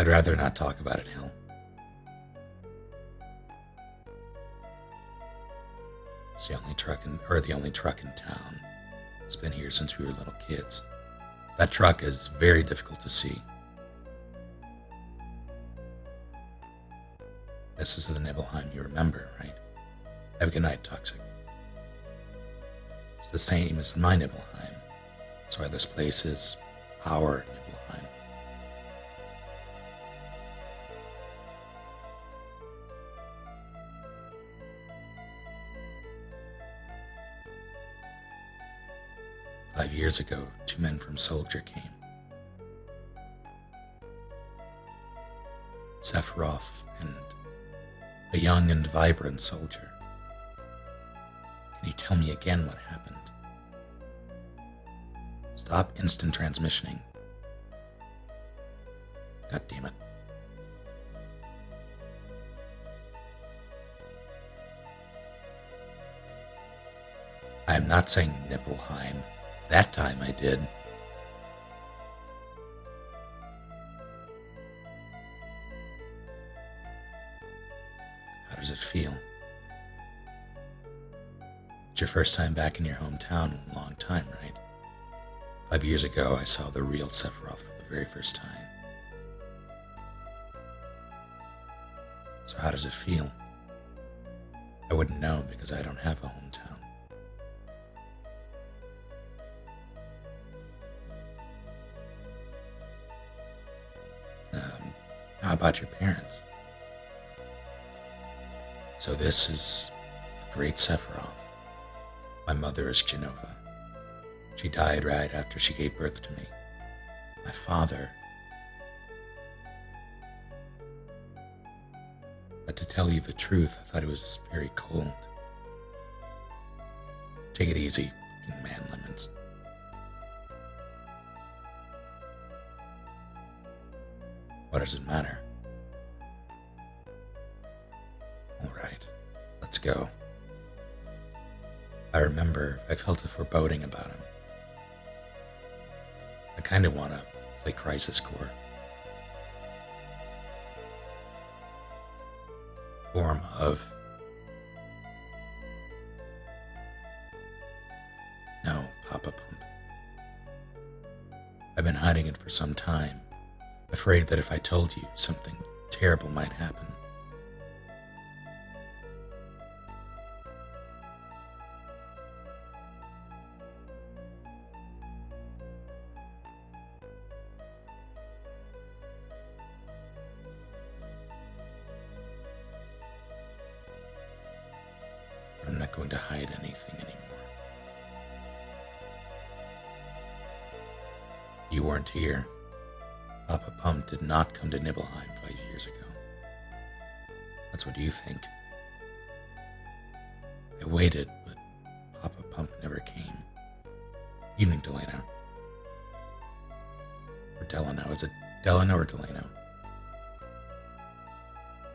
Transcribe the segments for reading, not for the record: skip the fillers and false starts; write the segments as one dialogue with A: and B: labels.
A: I'd rather not talk about it, Hill. It's the only truck in town. It's been here since we were little kids. That truck is very difficult to see. This is the Nibelheim you remember, right? Have a good night, Toxic. It's the same as my Nibelheim. That's why this place is our Nibelheim. "5 years ago, 2 men from Soldier came. Sephiroth and a young and vibrant soldier. Can you tell me again what happened? Stop instant transmissioning. God damn it. I am not saying Nibelheim. That time I did. How does it feel? It's your first time back in your hometown in a long time, right? 5 years ago, I saw the real Sephiroth for the very first time. So how does it feel? I wouldn't know because I don't have a hometown. How about your parents? So this is the great Sephiroth. My mother is Genova. She died right after she gave birth to me. My father. But to tell you the truth, I thought it was very cold. Take it easy, man lemons. What does it matter? All right, let's go. I remember I felt a foreboding about him. I kind of want to play Crisis Core. Form of... No, Papa Pump. I've been hiding it for some time, afraid that if I told you, something terrible might happen. But I'm not going to hide anything anymore. You weren't here. Papa Pump did not come to Nibelheim 5 years ago. That's what you think. I waited, but Papa Pump never came. Evening, Delano. Or Delano. Is it Delano or Delano?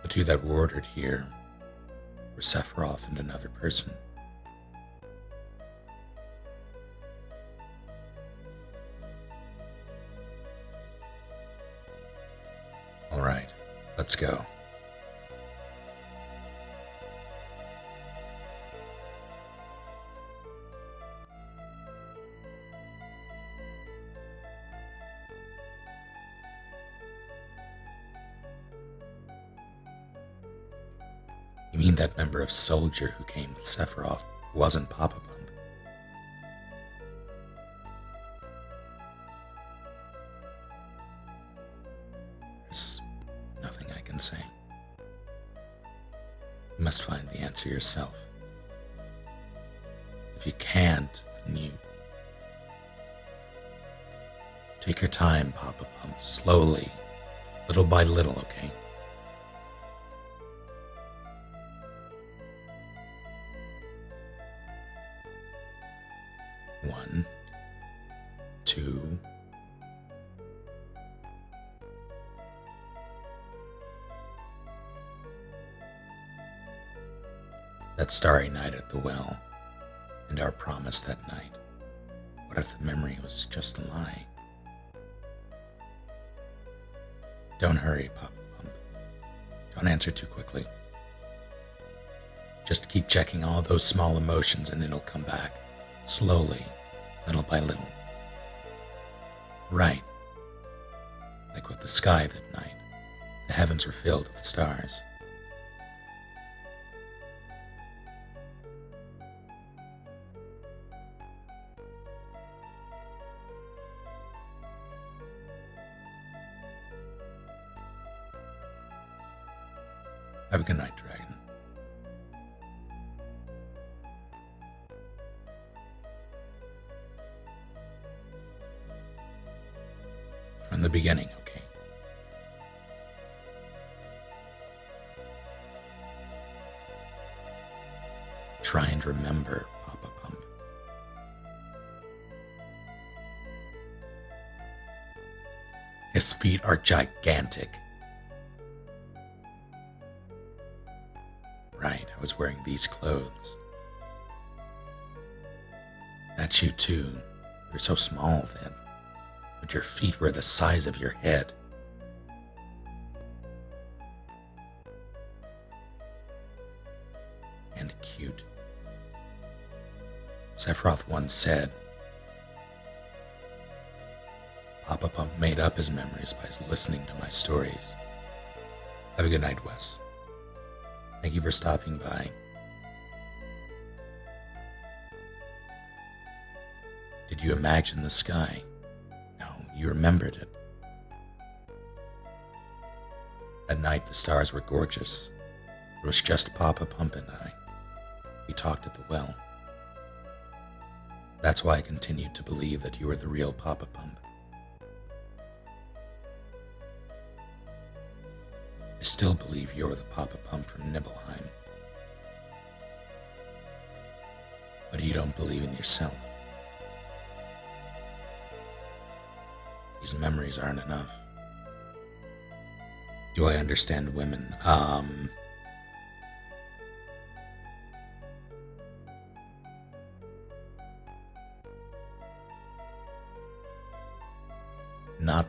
A: The two that were ordered here were Sephiroth and another person. All right, let's go. You mean that member of Soldier who came with Sephiroth wasn't Papa Pump? There's nothing I can say. You must find the answer yourself. If you can't, then you... Take your time, Papa Pump, slowly, little by little, okay? One, two, that starry night at the well, and our promise that night. What if the memory was just a lie? Don't hurry, Papa Pump. Don't answer too quickly. Just keep checking all those small emotions and it'll come back, slowly, little by little. Right. Like with the sky that night, the heavens were filled with stars. Have a good night, Dragon. From the beginning, okay? Try and remember, Papa Pump. His feet are gigantic. Right, I was wearing these clothes. That's you too. You're so small then, but your feet were the size of your head. And cute. Sephiroth once said, Papa Pump made up his memories by listening to my stories. Have a good night, Wes. Thank you for stopping by. Did you imagine the sky? No, you remembered it. At night, the stars were gorgeous. It was just Papa Pump and I. We talked at the well. That's why I continued to believe that you were the real Papa Pump. I still believe you're the Papa Pump from Nibelheim. But you don't believe in yourself. These memories aren't enough. Do I understand women? Not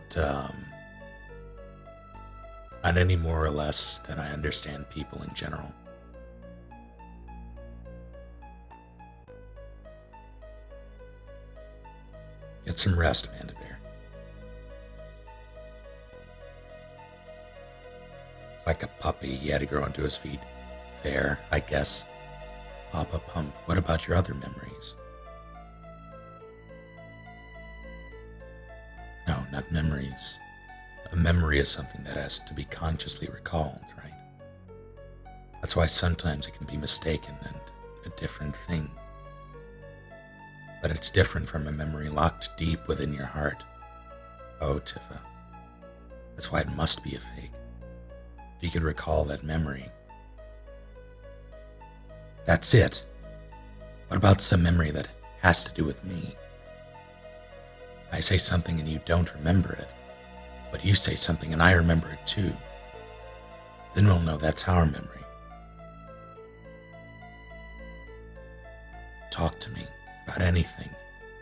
A: any more or less than I understand people in general. Get some rest, Manda Bear. It's like a puppy, he had to grow onto his feet. Fair, I guess. Papa Pump, what about your other memories? No, not memories. A memory is something that has to be consciously recalled, right? That's why sometimes it can be mistaken and a different thing. But it's different from a memory locked deep within your heart. Oh, Tifa. That's why it must be a fake. If you could recall that memory. That's it. What about some memory that has to do with me? I say something and you don't remember it. But you say something and I remember it too. Then we'll know that's our memory. Talk to me about anything,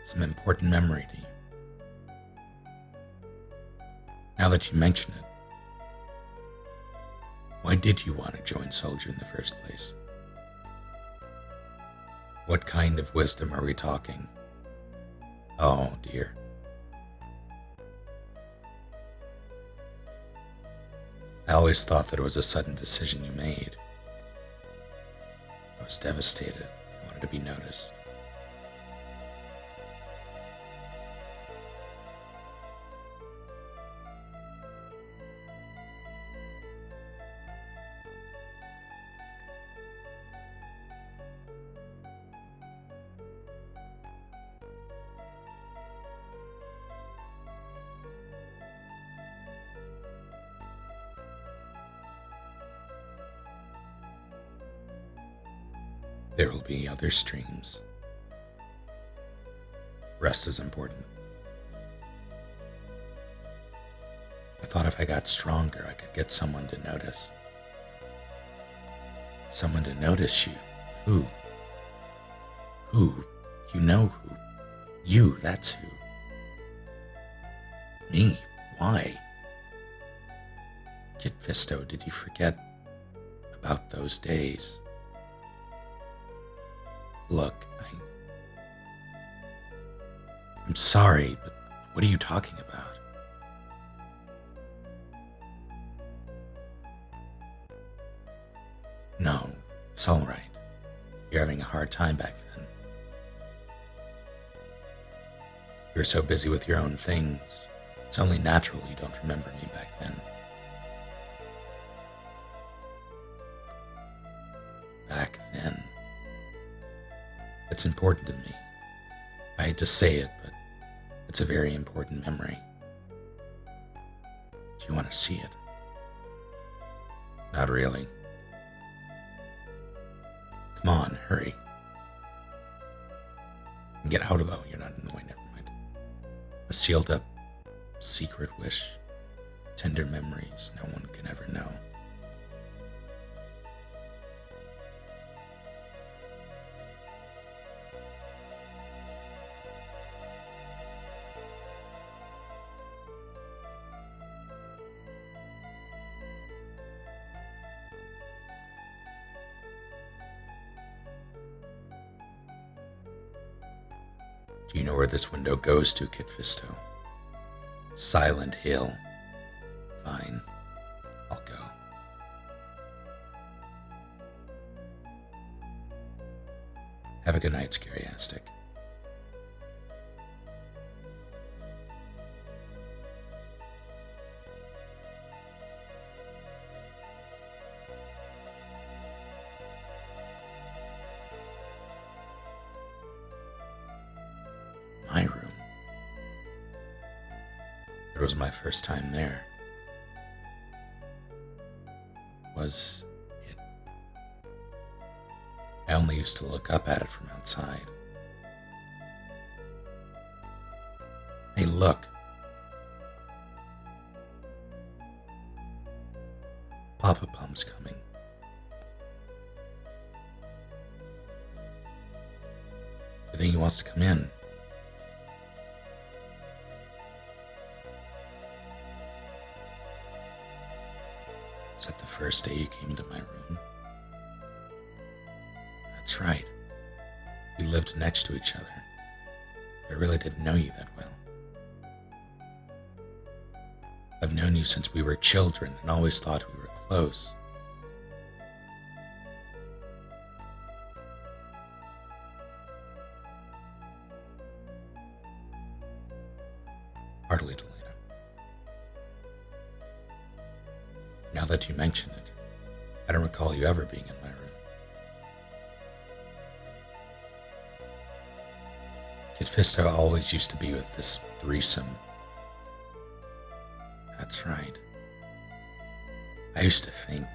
A: some important memory to you. Now that you mention it, why did you want to join Soldier in the first place? What kind of wisdom are we talking? Oh dear. I always thought that it was a sudden decision you made. I was devastated. I wanted to be noticed. There will be other streams. Rest is important. I thought if I got stronger, I could get someone to notice. Someone to notice you. Who? Who? You know who. You, that's who. Me? Why? Kid Fisto, did you forget about those days? Look, I'm sorry, but what are you talking about? No, it's all right. You're having a hard time back then. You were so busy with your own things. It's only natural you don't remember me back then. Back then. It's important to me. I hate to say it, but it's a very important memory. Do you want to see it? Not really. Come on, hurry. Get out of the way, you're not in the way, never mind. A sealed up secret wish, tender memories no one can ever know. Do you know where this window goes to, Kid Fisto? Silent Hill. Fine, I'll go. Have a good night, Scary-astic. My room. It was my first time there. Was it? I only used to look up at it from outside. Hey, look. Papa Pump's coming. I think he wants to come in. Was that the first day you came into my room? That's right. We lived next to each other. I really didn't know you that well. I've known you since we were children and always thought we were close. Hardly, Delana. Now that you mention it, I don't recall you ever being in my room. Kid Fisto always used to be with this threesome. That's right. I used to think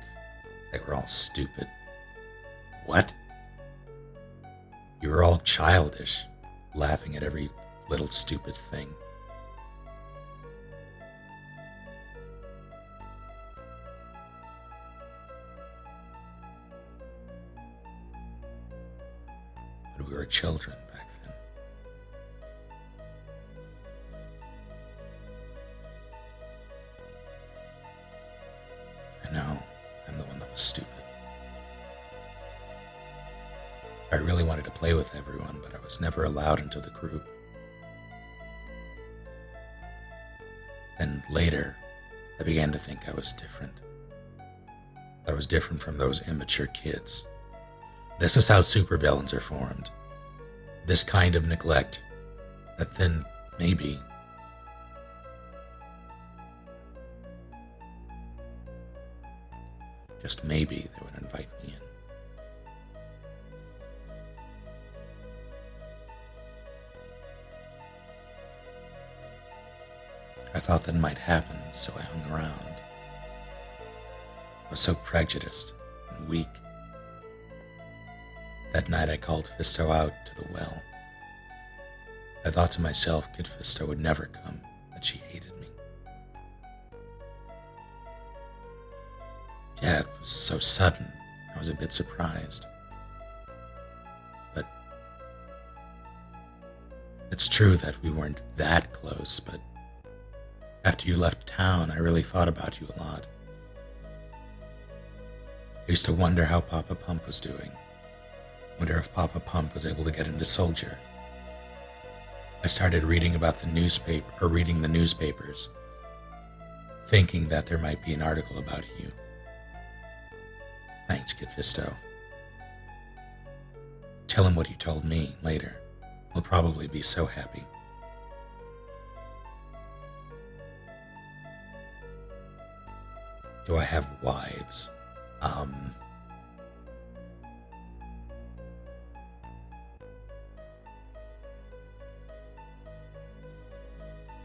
A: they were all stupid. What? You were all childish, laughing at every little stupid thing. But we were children back then. I know, I'm the one that was stupid. I really wanted to play with everyone, but I was never allowed into the group. Then later, I began to think I was different. That I was different from those immature kids. This is how supervillains are formed. This kind of neglect. That then, maybe, just maybe, they would invite me in. I thought that might happen, so I hung around. I was so prejudiced and weak. That night I called Fisto out to the well. I thought to myself Kid Fisto would never come, that she hated me. Yeah, it was so sudden, I was a bit surprised. But it's true that we weren't that close, but after you left town, I really thought about you a lot. I used to wonder how Papa Pump was doing. Wonder if Papa Pump was able to get into Soldier. I started reading about reading the newspapers, thinking that there might be an article about you. Thanks, Kid Fisto. Tell him what you told me later. He'll probably be so happy. Do I have wives?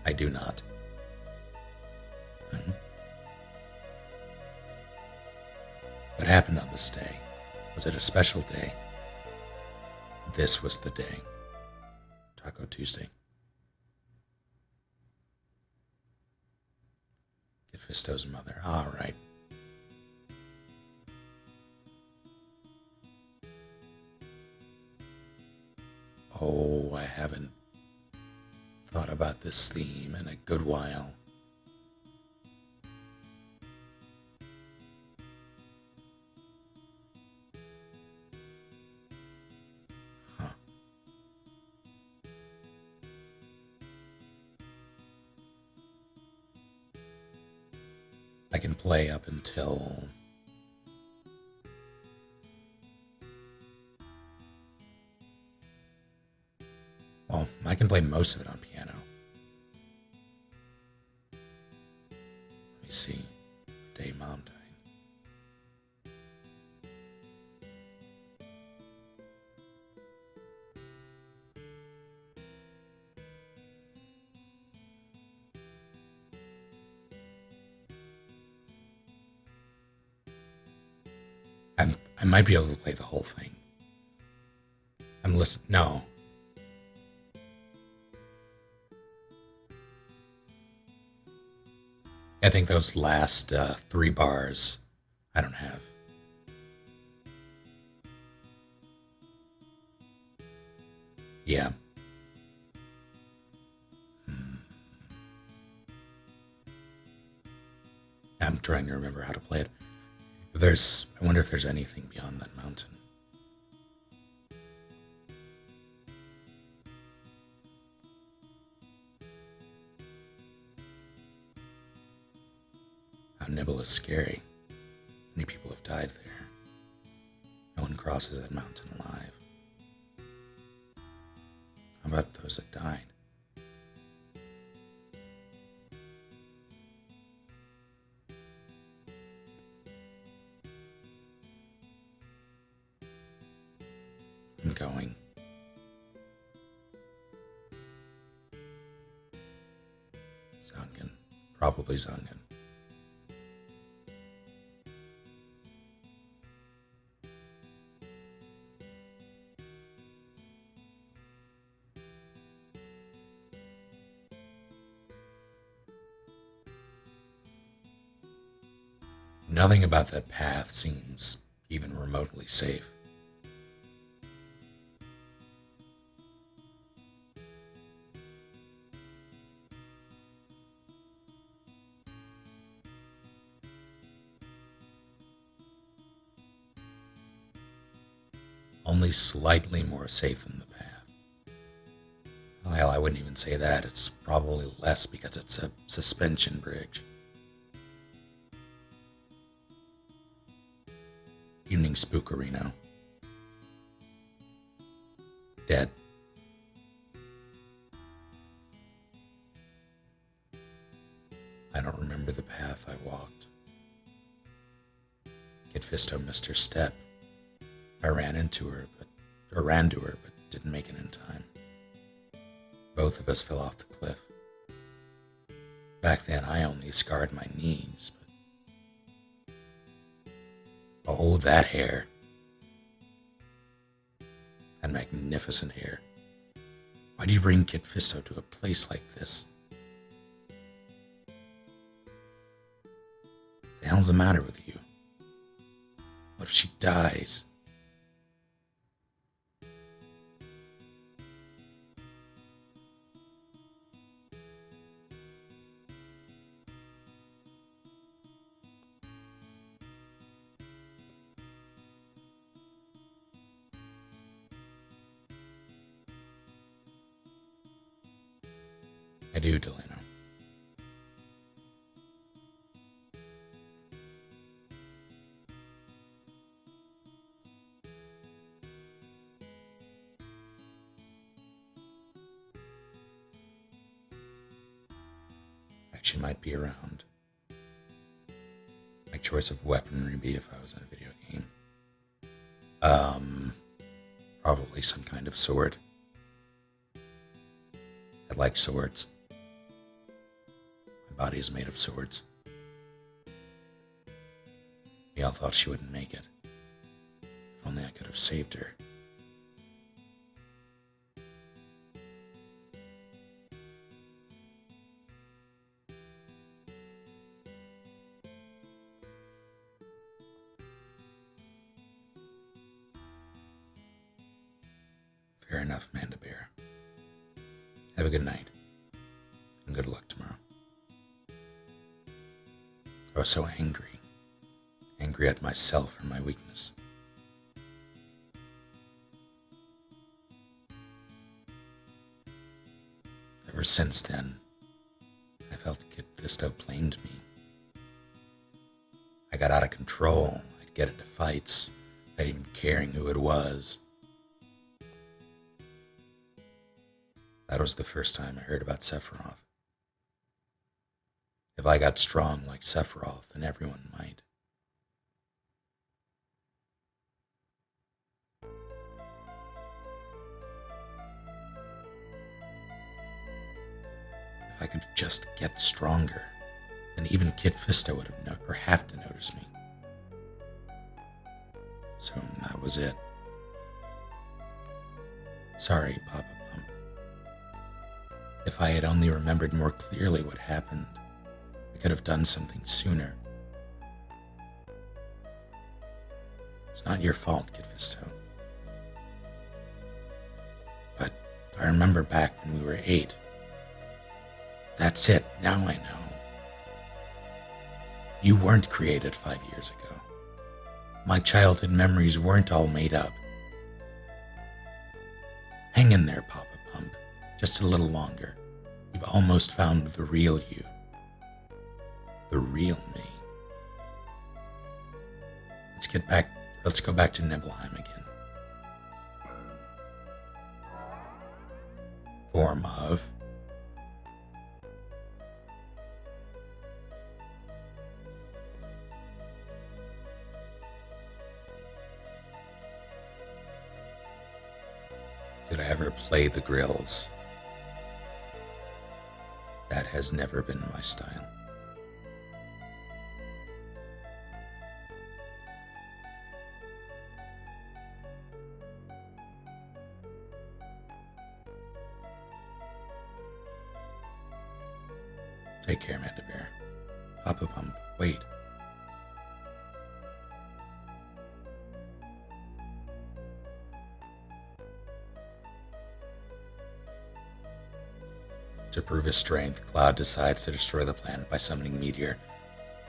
A: I do not. What happened on this day? Was it a special day? This was the day. Taco Tuesday. Get Fisto's mother. All right. Oh, I haven't thought about this theme in a good while. Huh. I can play up until... Well, I can play most of it on piano. Let me see. Day Mom died. I might be able to play the whole thing. I'm listening. No. I think those last 3 bars I don't have. Yeah. I'm trying to remember how to play it. I wonder if there's anything beyond that mountain. Nibble is scary. Many people have died there. No one crosses that mountain alive. How about those that died? I'm going. Zangen. Probably Zangen. Nothing about that path seems even remotely safe. Only slightly more safe than the path. Well, I wouldn't even say that. It's probably less because it's a suspension bridge. Evening Spookerino. Dead. I don't remember the path I walked. Kid Fisto missed her step. I ran to her, but didn't make it in time. Both of us fell off the cliff. Back then, I only scarred my knees, but... Oh, that hair. That magnificent hair. Why do you bring Kid Fisto to a place like this? The hell's the matter with you? What if she dies? I do, Delano. Actually might be around. My choice of weaponry be if I was in a video game. Probably some kind of sword. I like swords. My body is made of swords. We all thought she wouldn't make it. If only I could have saved her. Fair enough, Manda Bear. Have a good night, and good luck tomorrow. I was so angry at myself for my weakness. Ever since then, I felt Kid Fisto blamed me. I got out of control. I'd get into fights, not even caring who it was. That was the first time I heard about Sephiroth. If I got strong like Sephiroth, then everyone might. If I could just get stronger, then even Kid Fisto would have to notice me. So that was it. Sorry, Papa Pump. If I had only remembered more clearly what happened, I could have done something sooner. It's not your fault, Kid Fisto. But I remember back when we were 8. That's it, now I know. You weren't created 5 years ago. My childhood memories weren't all made up. Hang in there, Papa Pump, just a little longer. You've almost found the real you. The real me. Let's go back to Nibelheim again. Form of Did I ever play the grills? That has never been my style. Take care, Manda Bear. Papa Pump, wait. To prove his strength, Cloud decides to destroy the planet by summoning Mideel.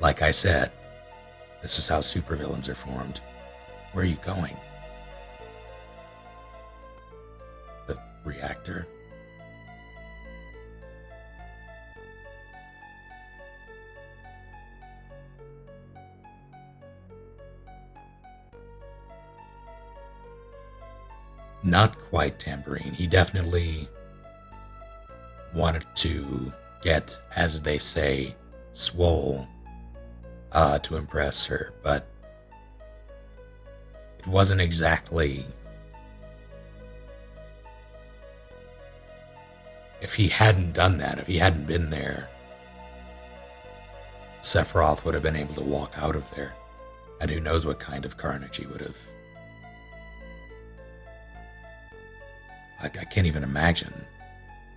A: Like I said, this is how supervillains are formed. Where are you going? The reactor? Not quite Tambourine. He definitely wanted to get, as they say, swole to impress her, but it wasn't exactly. If he hadn't done that, if he hadn't been there, Sephiroth would have been able to walk out of there, and who knows what kind of carnage he would have. I can't even imagine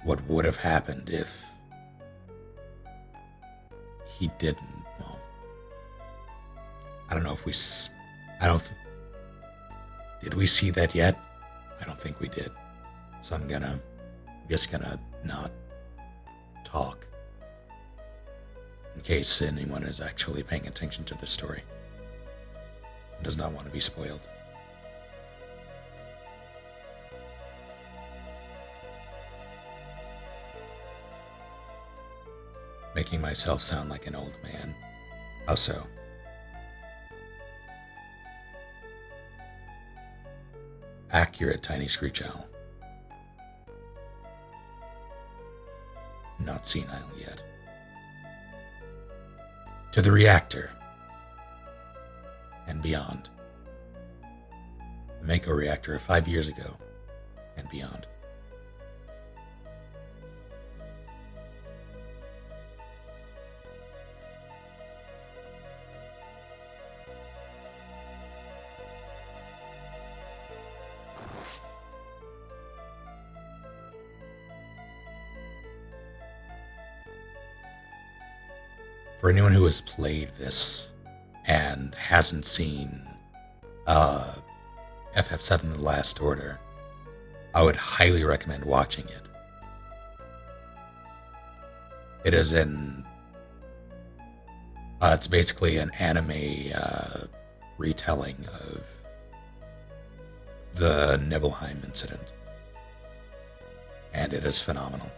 A: what would have happened if he didn't. Well, I don't know if we. Did we see that yet? I don't think we did. So I'm just gonna not talk in case anyone is actually paying attention to this story and does not want to be spoiled. Making myself sound like an old man. How so? Accurate, tiny screech owl. Not senile yet. To the reactor. And beyond. The Mako reactor of 5 years ago. And beyond. For anyone who has played this and hasn't seen FF7 The Last Order, I would highly recommend watching it. It is it's basically an anime retelling of the Nibelheim incident. And it is phenomenal.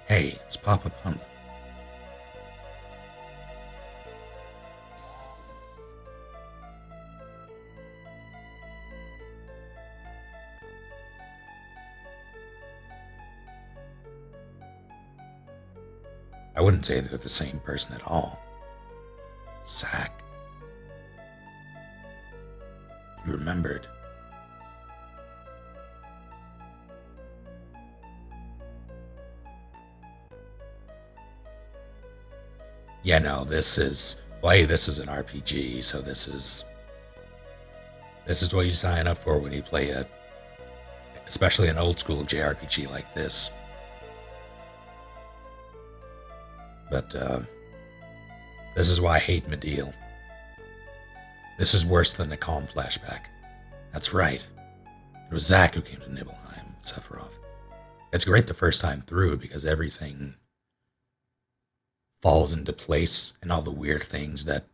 A: Hey, it's Papa Pump. I wouldn't say they're the same person at all. Zack. You remembered. Yeah, no, this is an RPG, so this is what you sign up for when you play especially an old school JRPG like this. But this is why I hate Mideel. This is worse than a calm flashback. That's right. It was Zack who came to Nibelheim with Sephiroth. It's great the first time through because everything falls into place and all the weird things that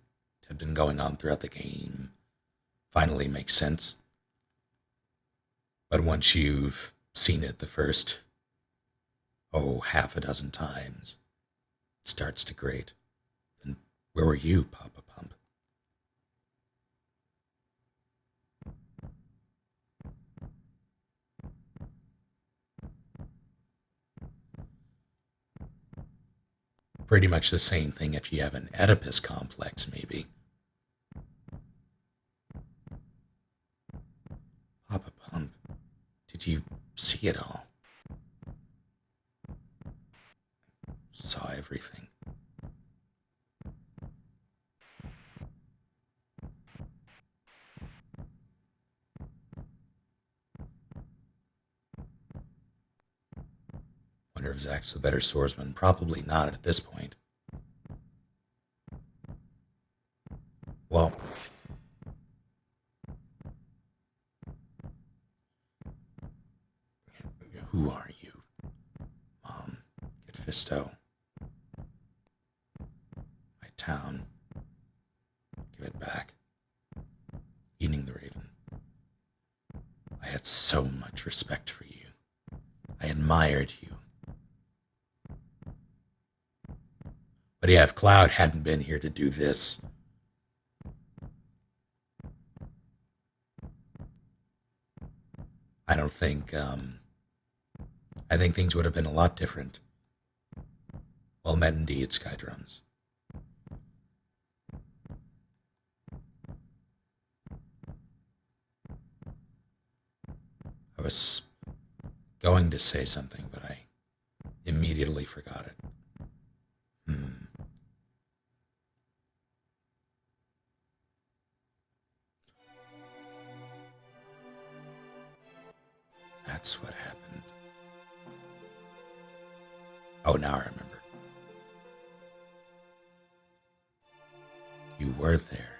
A: have been going on throughout the game finally make sense. But once you've seen it the first, half a dozen times, it starts to grate. And where were you, Papa Pump? Pretty much the same thing if you have an Oedipus complex, maybe. Papa Pump, did you see it all? Saw everything. Wonder if Zack's a better swordsman. Probably not at this point. Well, who are you? Mom, get Fisto. My town. Give it back. Eating the Raven. I had so much respect for you. I admired you. But yeah, if Cloud hadn't been here to do this, I don't think, I think things would have been a lot different. Well met indeed, Skydrums. I was going to say something, but I immediately forgot it. That's what happened. Oh, now I remember. You were there.